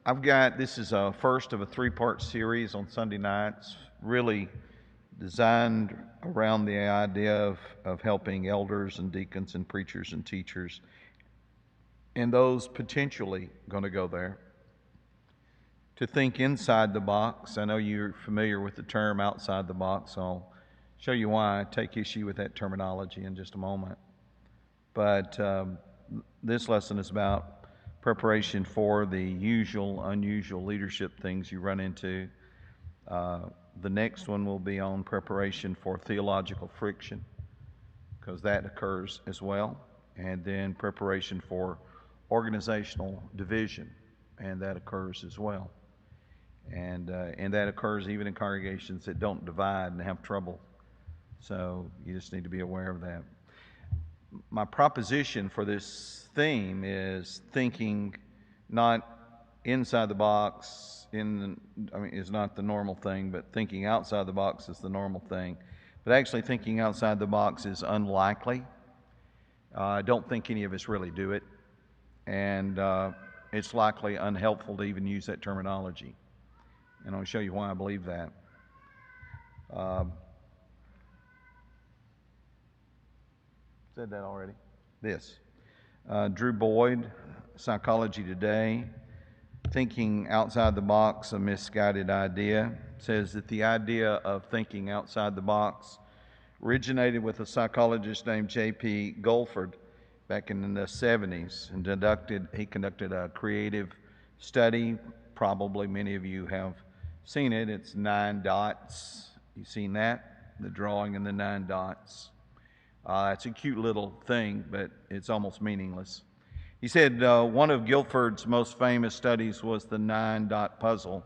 This is a first of a three-part series on Sunday nights, really designed around the idea of helping elders and deacons and preachers and teachers and those potentially going to go there to think inside the box. I know you're familiar with the term outside the box, so I'll show you why I take issue with that terminology in just a moment. But this lesson is about preparation for the usual, unusual leadership things you run into. The next one will be on preparation for theological friction, because that occurs as well. And then preparation for organizational division, and that occurs as well. And that occurs even in congregations that don't divide and have trouble. So you just need to be aware of that. My proposition for this theme is thinking not inside the box, is not the normal thing, but thinking outside the box is the normal thing. But actually thinking outside the box is unlikely. I don't think any of us really do it. And it's likely unhelpful to even use that terminology. And I'll show you why I believe that. Said that already. This. Drew Boyd, Psychology Today, Thinking Outside the Box, a Misguided Idea, says that the idea of thinking outside the box originated with a psychologist named J.P. Goldford back in the 70s, and he conducted a creative study. Probably many of you have seen it. It's 9 dots. You've seen that? The drawing and the 9 dots. It's a cute little thing, but it's almost meaningless. He said one of Guilford's most famous studies was the 9-dot puzzle.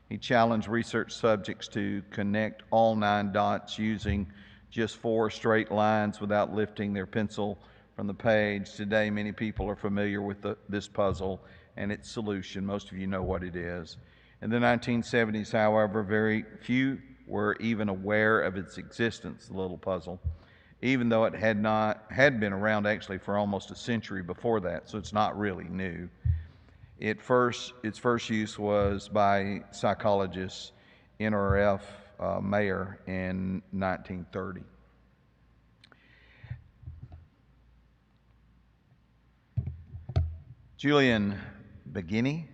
He challenged research subjects to connect all 9 dots using just 4 straight lines without lifting their pencil from the page. Today, many people are familiar with this puzzle and its solution. Most of you know what it is. In the 1970s, however, very few were even aware of its existence, the little puzzle, even though it had been around actually for almost a century before that, so it's not really new. Its first use was by psychologist NRF Mayer in 1930. Julian Beginny,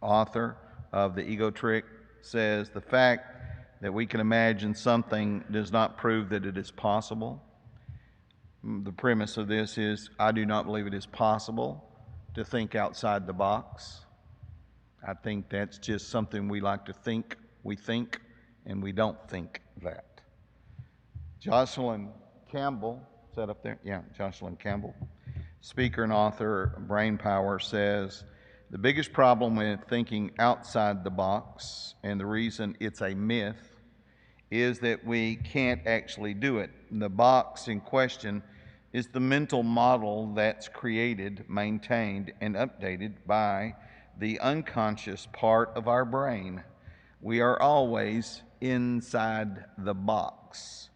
author of The Ego Trick, says the fact that we can imagine something does not prove that it is possible. The premise of this is, I do not believe it is possible to think outside the box. I think that's just something we like to think. We think, and we don't think that. Jocelyn Campbell, is that up there? Yeah, Jocelyn Campbell, speaker and author of Brain Power, says, the biggest problem with thinking outside the box, and the reason it's a myth, is that we can't actually do it. The box in question is the mental model that's created, maintained, and updated by the unconscious part of our brain. We are always inside the box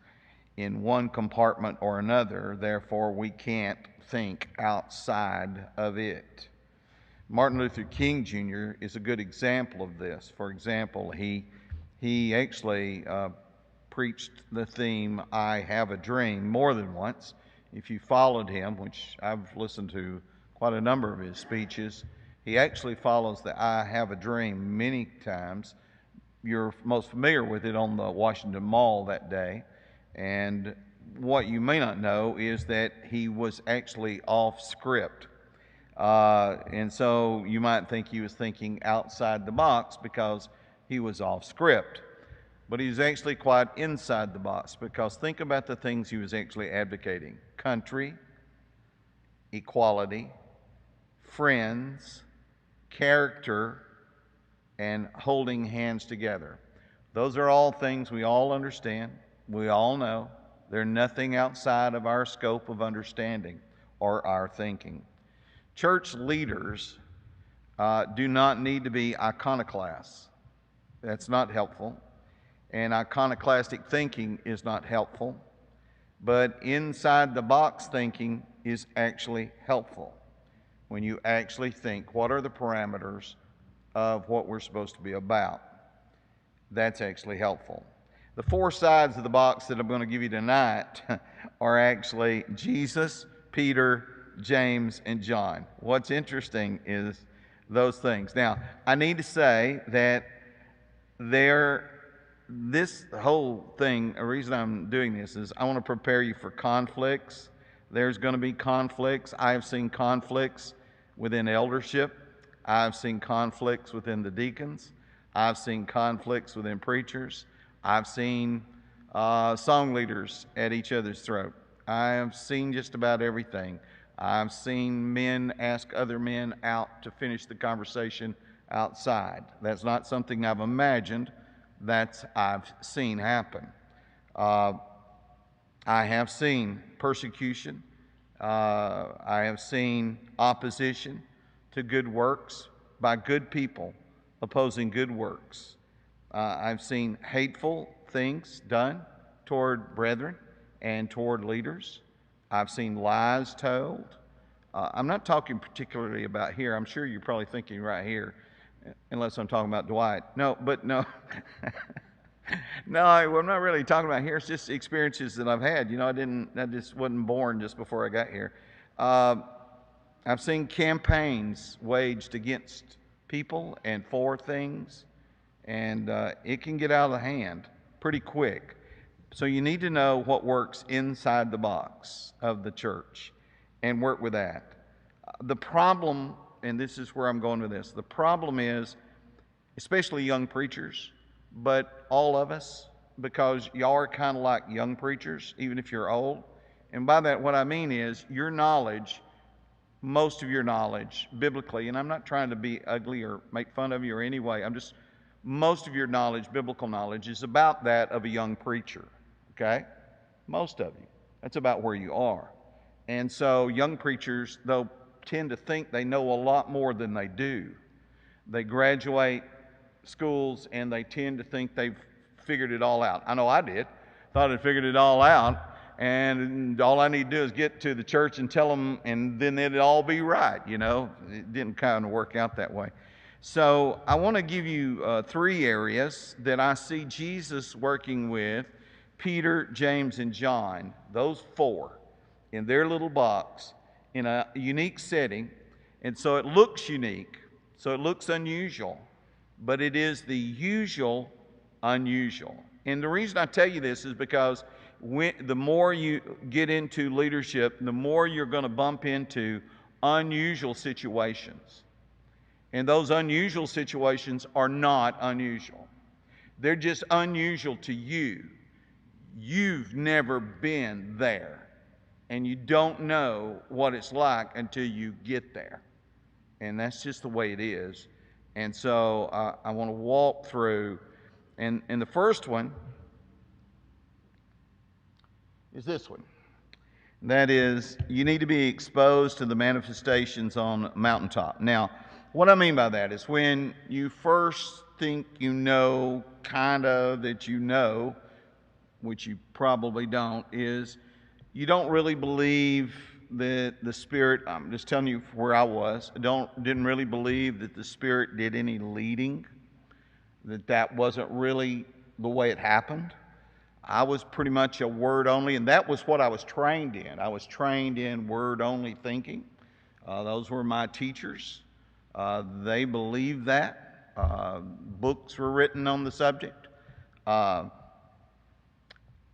in one compartment or another, therefore we can't think outside of it. Martin Luther King Jr. is a good example of this. For example, he actually preached the theme, I Have a Dream, more than once. If you followed him, which I've listened to quite a number of his speeches, he actually follows the I Have a Dream many times. You're most familiar with it on the Washington Mall that day. And what you may not know is that he was actually off script. And so you might think he was thinking outside the box because he was off script. But he was actually quite inside the box, because think about the things he was actually advocating. Country, equality, friends, character, and holding hands together. Those are all things we all understand, we all know. They're nothing outside of our scope of understanding or our thinking. Church leaders do not need to be iconoclasts. That's not helpful. And iconoclastic thinking is not helpful. But inside the box thinking is actually helpful. When you actually think, what are the parameters of what we're supposed to be about. That's actually helpful. The four sides of the box that I'm going to give you tonight are actually Jesus, Peter, James, and John. What's interesting is those things. Now, I need to say that this whole thing, the reason I'm doing this is I want to prepare you for conflicts. There's going to be conflicts. I have seen conflicts within eldership. I've seen conflicts within the deacons. I've seen conflicts within preachers. I've seen song leaders at each other's throat. I have seen just about everything. I've seen men ask other men out to finish the conversation outside. That's not something I've imagined. That's I've seen happen. I have seen persecution. I have seen opposition to good works by good people opposing good works. I've seen hateful things done toward brethren and toward leaders. I've seen lies told. I'm not talking particularly about here. I'm sure you're probably thinking right here, unless I'm talking about Dwight. No, but no. No, I'm not really talking about here. It's just experiences that I've had. You know, I just wasn't born just before I got here. I've seen campaigns waged against people and for things, and it can get out of hand pretty quick. So you need to know what works inside the box of the church and work with that. The problem, and this is where I'm going with this, the problem is, especially young preachers, but all of us, because y'all are kind of like young preachers, even if you're old. And by that, what I mean is your knowledge, most of your knowledge, biblically, and I'm not trying to be ugly or make fun of you or any way, most of your knowledge, biblical knowledge, is about that of a young preacher, okay? Most of you. That's about where you are. And so young preachers, though, tend to think they know a lot more than they do. They graduate schools and they tend to think they've figured it all out. I know I did. Thought I'd figured it all out, and all I need to do is get to the church and tell them, and then it'd all be right, you know. It didn't kind of work out that way. So I want to give you three areas that I see Jesus working with Peter, James, and John, those four, in their little box, in a unique setting. And so it looks unique, so it looks unusual, but it is the usual unusual. And the reason I tell you this is because the more you get into leadership, the more you're going to bump into unusual situations. And those unusual situations are not unusual. They're just unusual to you. You've never been there, and you don't know what it's like until you get there. And that's just the way it is. And so I want to walk through, and the first one is this one. That is, you need to be exposed to the manifestations on mountaintop. Now, what I mean by that is when you first think you know, kind of that you know, which you probably don't, is you don't really believe that the Spirit, I'm just telling you where I was, didn't really believe that the Spirit did any leading, that wasn't really the way it happened. I was pretty much a word only, and that was what I was trained in. I was trained in word only thinking. Those were my teachers. They believed that. Books were written on the subject.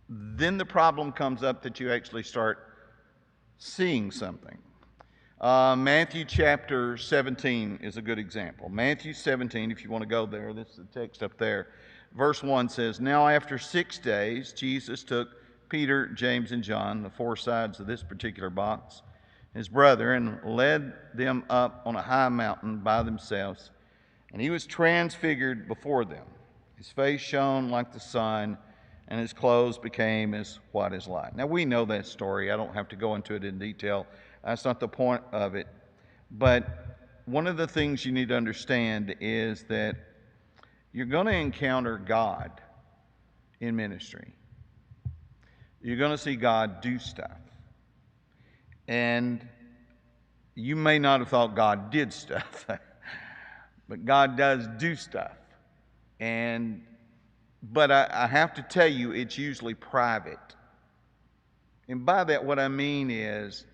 Then the problem comes up that you actually start seeing something. Matthew chapter 17 is a good example. Matthew 17, if you want to go there, this is the text up there. Verse 1 says, "Now after 6 days, Jesus took Peter, James, and John, the four sides of this particular box, his brother, and led them up on a high mountain by themselves. And he was transfigured before them. His face shone like the sun, and his clothes became as white as light." Now we know that story. I don't have to go into it in detail. That's not the point of it. But one of the things you need to understand is that you're going to encounter God in ministry. You're going to see God do stuff. And you may not have thought God did stuff. But God does do stuff. But I have to tell you, it's usually private. And by that, what I mean is,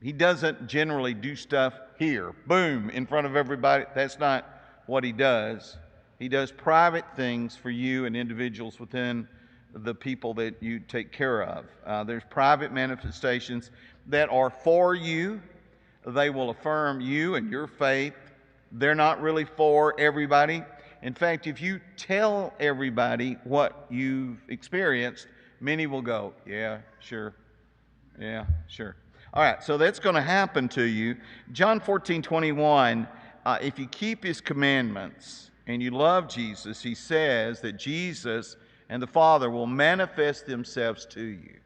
he doesn't generally do stuff here, boom, in front of everybody. That's not what he does. He does private things for you and individuals within the people that you take care of. There's private manifestations that are for you. They will affirm you and your faith. They're not really for everybody. In fact, if you tell everybody what you've experienced, many will go, yeah, sure. Yeah, sure. All right, so that's going to happen to you. John 14:21, if you keep his commandments and you love Jesus, he says that Jesus and the Father will manifest themselves to you.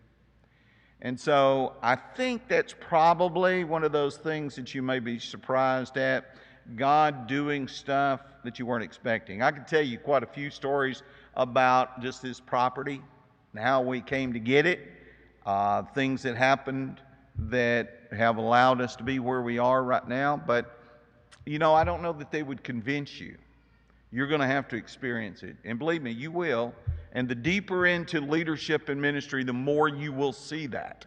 And so I think that's probably one of those things that you may be surprised at, God doing stuff that you weren't expecting. I can tell you quite a few stories about just this property and how we came to get it, things that happened that have allowed us to be where we are right now. But, I don't know that they would convince you. You're going to have to experience it. And believe me, you will. And the deeper into leadership and ministry, the more you will see that.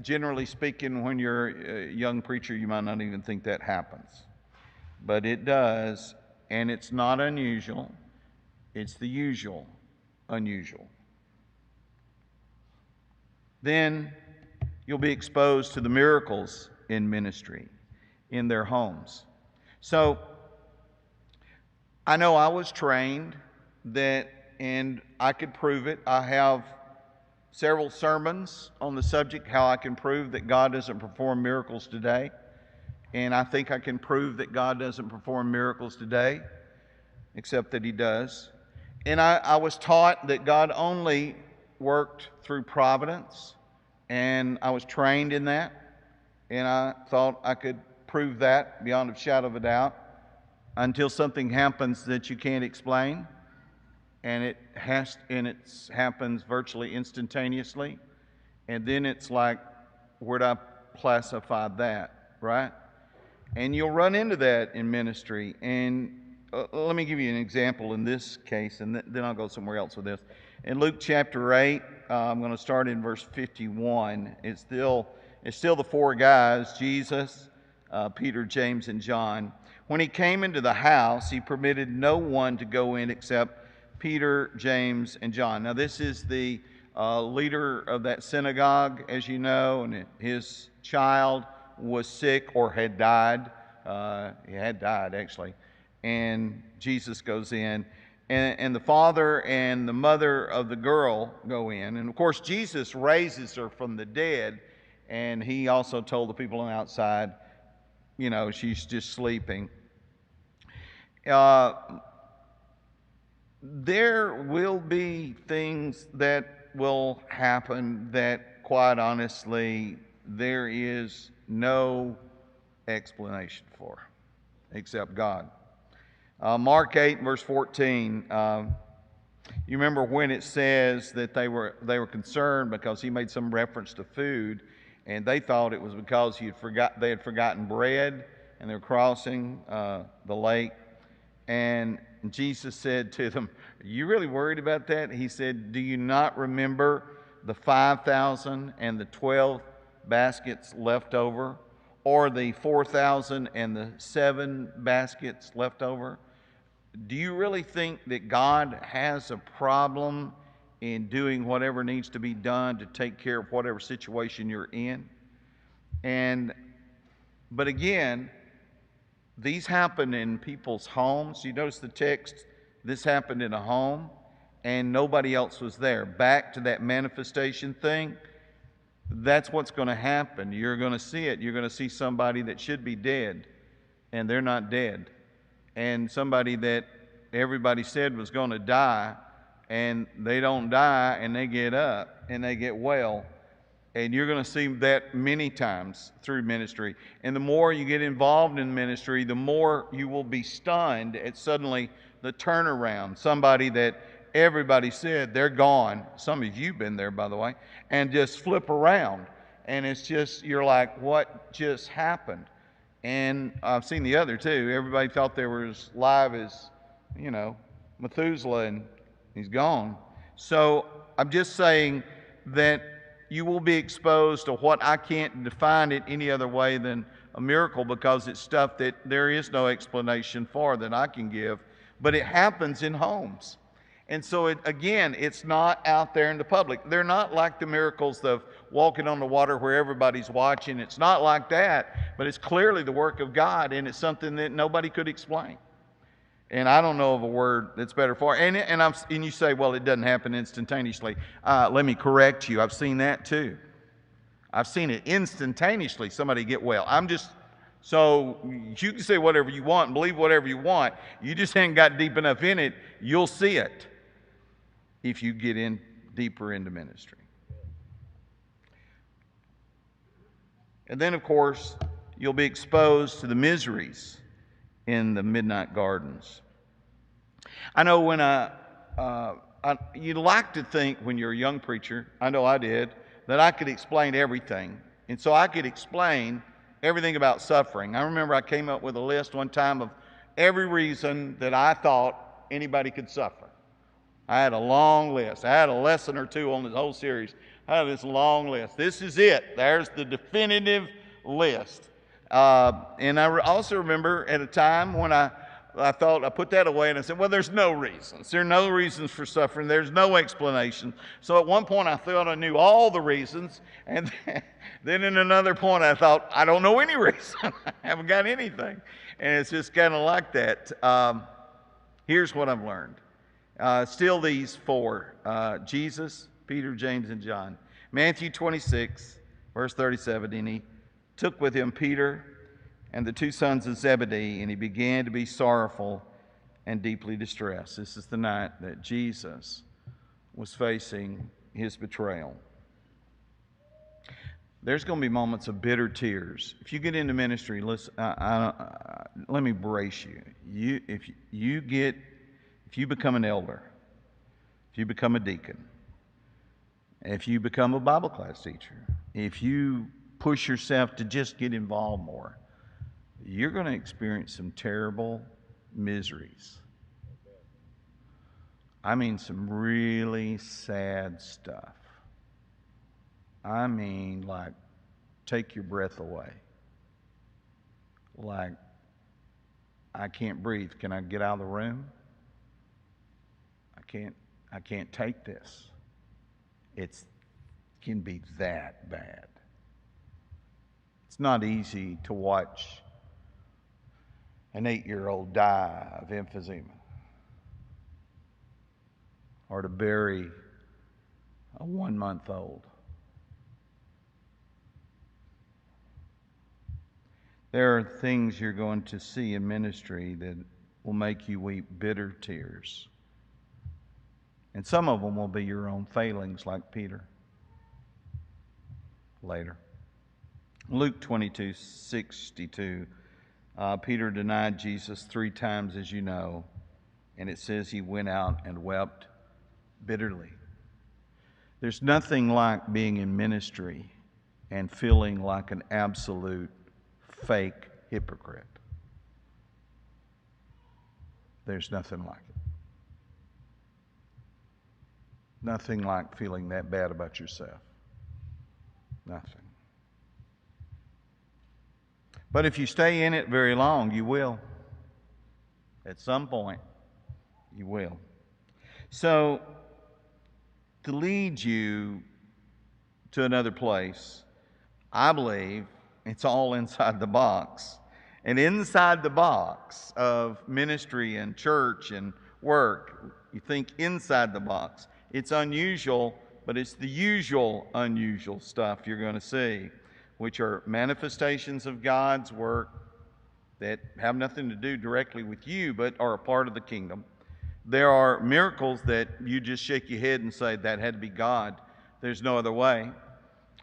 Generally speaking, when you're a young preacher, you might not even think that happens. But it does, and it's not unusual. It's the usual unusual. Then you'll be exposed to the miracles in ministry in their homes. So I know I was trained that, and I could prove it. I have several sermons on the subject, how I can prove that God doesn't perform miracles today. And I think I can prove that God doesn't perform miracles today, except that he does. And I was taught that God only worked through providence, and I was trained in that. And I thought I could prove that beyond a shadow of a doubt until something happens that you can't explain. And it happens virtually instantaneously. And then it's like, where'd I classify that, right? And you'll run into that in ministry. And let me give you an example in this case, and then I'll go somewhere else with this. In Luke chapter 8, I'm going to start in verse 51. It's still the four guys, Jesus, Peter, James, and John. When he came into the house, he permitted no one to go in except Peter, James, and John. Now, this is the leader of that synagogue, as you know, and his child was sick or had died. He had died, actually. And Jesus goes in, and the father and the mother of the girl go in. And, of course, Jesus raises her from the dead, and he also told the people on the outside, she's just sleeping. There will be things that will happen that, quite honestly, there is no explanation for except God. Mark 8, verse 14, you remember when it says that they were concerned because he made some reference to food, and they thought it was because they had forgotten bread, and they were crossing the lake. And Jesus said to them, "Are you really worried about that?" He said, "Do you not remember the 5,000 and the 12 baskets left over, or the 4,000 and the 7 baskets left over? Do you really think that God has a problem in doing whatever needs to be done to take care of whatever situation you're in?" But again, these happen in people's homes. You notice the text, this happened in a home, and nobody else was there. Back to that manifestation thing, that's what's going to happen. You're going to see it. You're going to see somebody that should be dead, and they're not dead. And somebody that everybody said was going to die, and they don't die, and they get up, and they get well. And you're going to see that many times through ministry. And the more you get involved in ministry, the more you will be stunned at suddenly the turnaround. Somebody that everybody said they're gone. Some of you have been there, by the way, and just flip around. And it's just, you're like, what just happened? And I've seen the other too. Everybody thought they were as live as, Methuselah, and he's gone. So I'm just saying that you will be exposed to what I can't define it any other way than a miracle, because it's stuff that there is no explanation for that I can give, but it happens in homes. And so, it's not out there in the public. They're not like the miracles of walking on the water where everybody's watching. It's not like that, but it's clearly the work of God, and it's something that nobody could explain. And I don't know of a word that's better for it. And you say, well, it doesn't happen instantaneously. Let me correct you. I've seen that too. I've seen it instantaneously, somebody get well. So you can say whatever you want and believe whatever you want. You just haven't got deep enough in it. You'll see it if you get in deeper into ministry. And then, of course, you'll be exposed to the miseries in the midnight gardens. I know when you'd like to think when you're a young preacher, I know I did, that I could explain everything. And so I could explain everything about suffering. I remember I came up with a list one time of every reason that I thought anybody could suffer. I had a long list. I had a lesson or two on this whole series. I had this long list. This is it. There's the definitive list. And I also remember at a time when I thought, I put that away and I said, well, there's no reasons. There are no reasons for suffering. There's no explanation. So at one point I thought I knew all the reasons. And then in another point I thought, I don't know any reason. I haven't got anything. And it's just kind of like that. Here's what I've learned. Still these four, Jesus, Peter, James, and John. Matthew 26, verse 37, and he took with him Peter and the two sons of Zebedee, and he began to be sorrowful and deeply distressed. This is the night that Jesus was facing his betrayal. There's going to be moments of bitter tears. If you get into ministry, listen, let me brace you. If you become an elder, if you become a deacon, if you become a Bible class teacher, if you push yourself to just get involved more, you're going to experience some terrible miseries. I mean, some really sad stuff. I mean, like, take your breath away. Like, I can't breathe. Can I get out of the room? I can't take this. It can be that bad. It's not easy to watch an 8-year-old die of emphysema, or to bury a 1-month-old. There are things you're going to see in ministry that will make you weep bitter tears. And some of them will be your own failings, like Peter later. Luke 22:62, Peter denied Jesus 3 times, as you know, and it says he went out and wept bitterly. There's nothing like being in ministry and feeling like an absolute fake hypocrite. There's nothing like it. Nothing like feeling that bad about yourself. Nothing. But if you stay in it very long, you will. At some point, you will. So, to lead you to another place, I believe it's all inside the box. And inside the box of ministry and church and work, you think inside the box. It's unusual, but it's the usual unusual stuff you're going to see, which are manifestations of God's work that have nothing to do directly with you, but are a part of the kingdom. There are miracles that you just shake your head and say, that had to be God. There's no other way.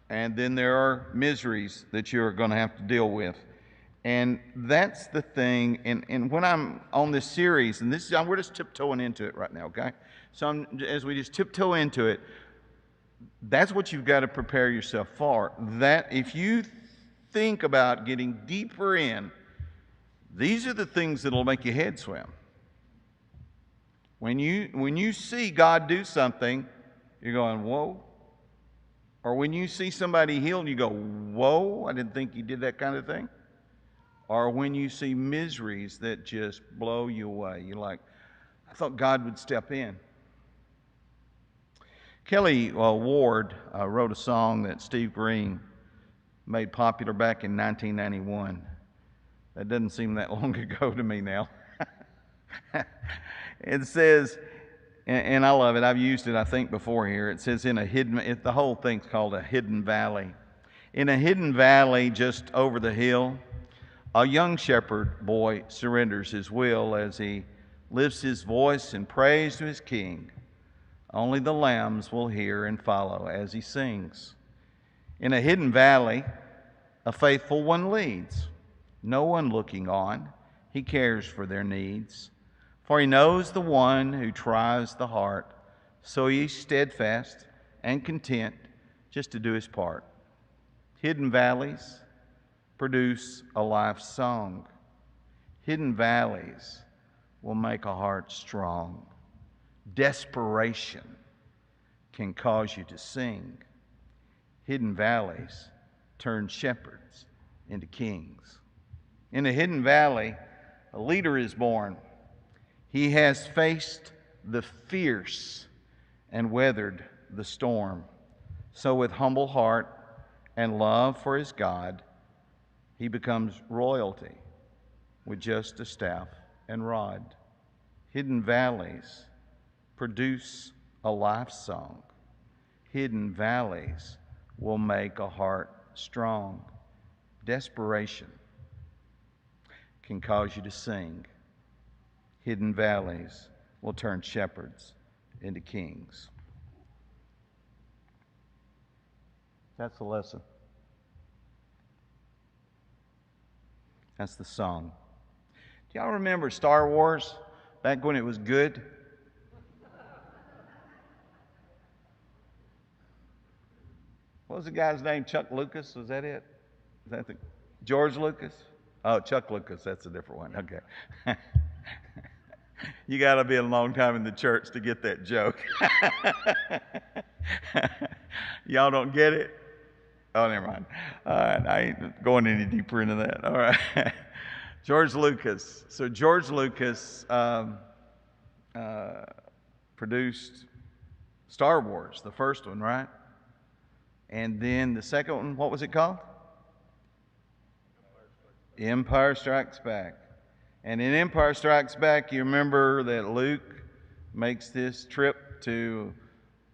And then there are miseries that you're going to have to deal with. And that's the thing. And when I'm on this series, and we're just tiptoeing into it right now, okay? So as we just tiptoe into it, that's what you've got to prepare yourself for. That if you think about getting deeper in, these are the things that will make your head swim. When you see God do something, you're going, whoa. Or when you see somebody healed, you go, whoa, I didn't think He did that kind of thing. Or when you see miseries that just blow you away, you're like, I thought God would step in. Kelly Ward wrote a song that Steve Green made popular back in 1991. That doesn't seem that long ago to me now. It says, and I love it, I've used it I think before here, it says the whole thing's called a hidden valley. In a hidden valley just over the hill, a young shepherd boy surrenders his will as he lifts his voice in praise to his king. Only the lambs will hear and follow as he sings. In a hidden valley, a faithful one leads, no one looking on. He cares for their needs, for he knows the one who tries the heart, so he's steadfast and content just to do his part. Hidden valleys produce a life song. Hidden valleys will make a heart strong. Desperation can cause you to sing. Hidden valleys turn shepherds into kings. In a hidden valley, a leader is born. He has faced the fierce and weathered the storm. So with humble heart and love for his God, he becomes royalty with just a staff and rod. Hidden valleys produce a life song. Hidden valleys will make a heart strong. Desperation can cause you to sing. Hidden valleys will turn shepherds into kings. That's the lesson. That's the song. Do y'all remember Star Wars back when it was good? What was the guy's name? Chuck Lucas? Was that it? Is that the George Lucas? Oh, Chuck Lucas. That's a different one. Okay. You got to be a long time in the church to get that joke. Y'all don't get it? Oh, never mind. All right, I ain't going any deeper into that. All right. George Lucas. So George Lucas produced Star Wars, the first one, right? And then the second one, what was it called? Empire Strikes Back. And in Empire Strikes Back, you remember that Luke makes this trip to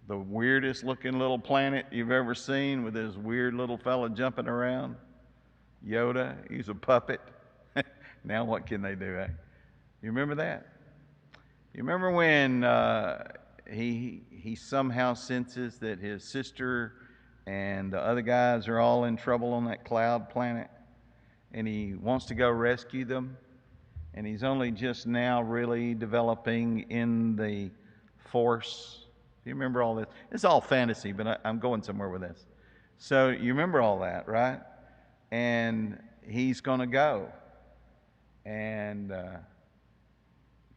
the weirdest looking little planet you've ever seen with this weird little fella jumping around. Yoda, he's a puppet. Now what can they do, eh? You remember that? You remember when he somehow senses that his sister and the other guys are all in trouble on that cloud planet, and he wants to go rescue them, and he's only just now really developing in the Force. Do you remember all this? It's all fantasy, but I'm going somewhere with this. So you remember all that, right? And he's going to go. And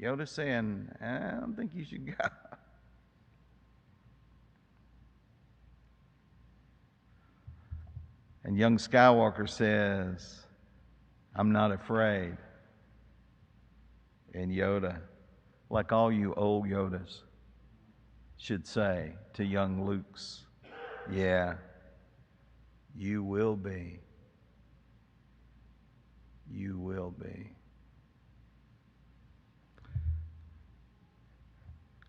Yoda's saying, I don't think you should go. And young Skywalker says, I'm not afraid. And Yoda, like all you old Yodas, should say to young Luke's, yeah, you will be. You will be.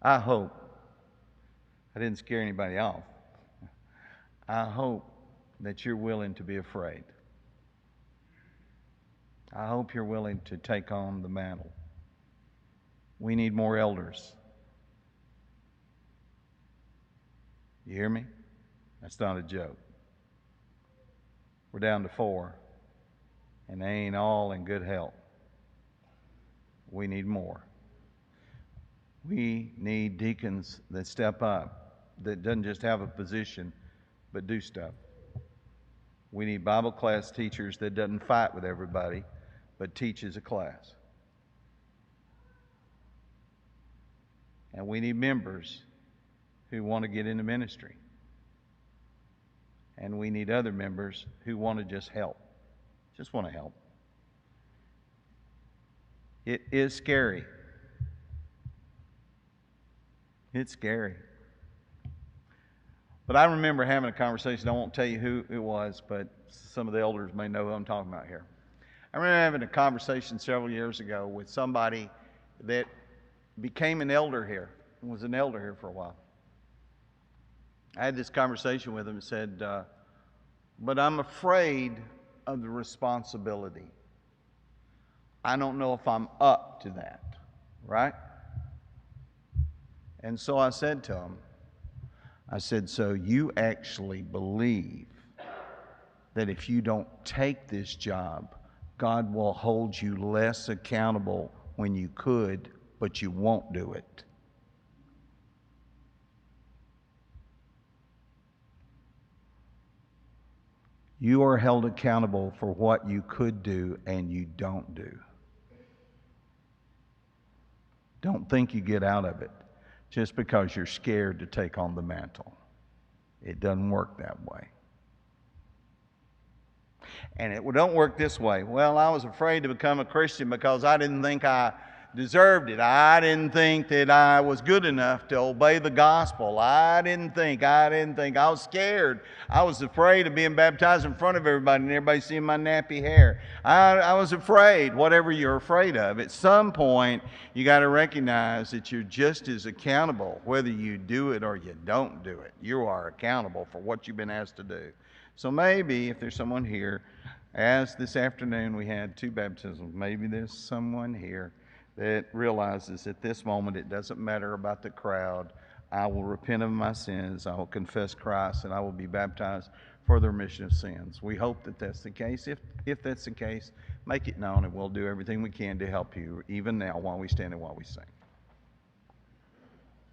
I hope, I didn't scare anybody off. I hope that you're willing to be afraid. I hope you're willing to take on the mantle. We need more elders. You hear me? That's not a joke. We're down to 4, and they ain't all in good health. We need more. We need deacons that step up, that doesn't just have a position, but do stuff. We need Bible class teachers that doesn't fight with everybody, but teaches a class. And we need members who want to get into ministry. And we need other members who want to just help. Just want to help. It is scary. It's scary. But I remember having a conversation. I won't tell you who it was, but some of the elders may know who I'm talking about here. I remember having a conversation several years ago with somebody that became an elder here, and was an elder here for a while. I had this conversation with him and said, but I'm afraid of the responsibility. I don't know if I'm up to that, right? And so I said to him, I said, so you actually believe that if you don't take this job, God will hold you less accountable when you could, but you won't do it? You are held accountable for what you could do and you don't do. Don't think you get out of it just because you're scared to take on the mantle. It doesn't work that way. And it don't work this way. Well, I was afraid to become a Christian because I didn't think I deserved it. I didn't think that I was good enough to obey the gospel. I didn't think. I was scared. I was afraid of being baptized in front of everybody and everybody seeing my nappy hair. I was afraid. Whatever you're afraid of, at some point you got to recognize that you're just as accountable whether you do it or you don't do it. You are accountable for what you've been asked to do. So maybe if there's someone here, as this afternoon we had 2 baptisms, maybe there's someone here that realizes at this moment it doesn't matter about the crowd. I will repent of my sins, I will confess Christ, and I will be baptized for the remission of sins. We hope that that's the case. If that's the case, make it known, and we'll do everything we can to help you, even now while we stand and while we sing.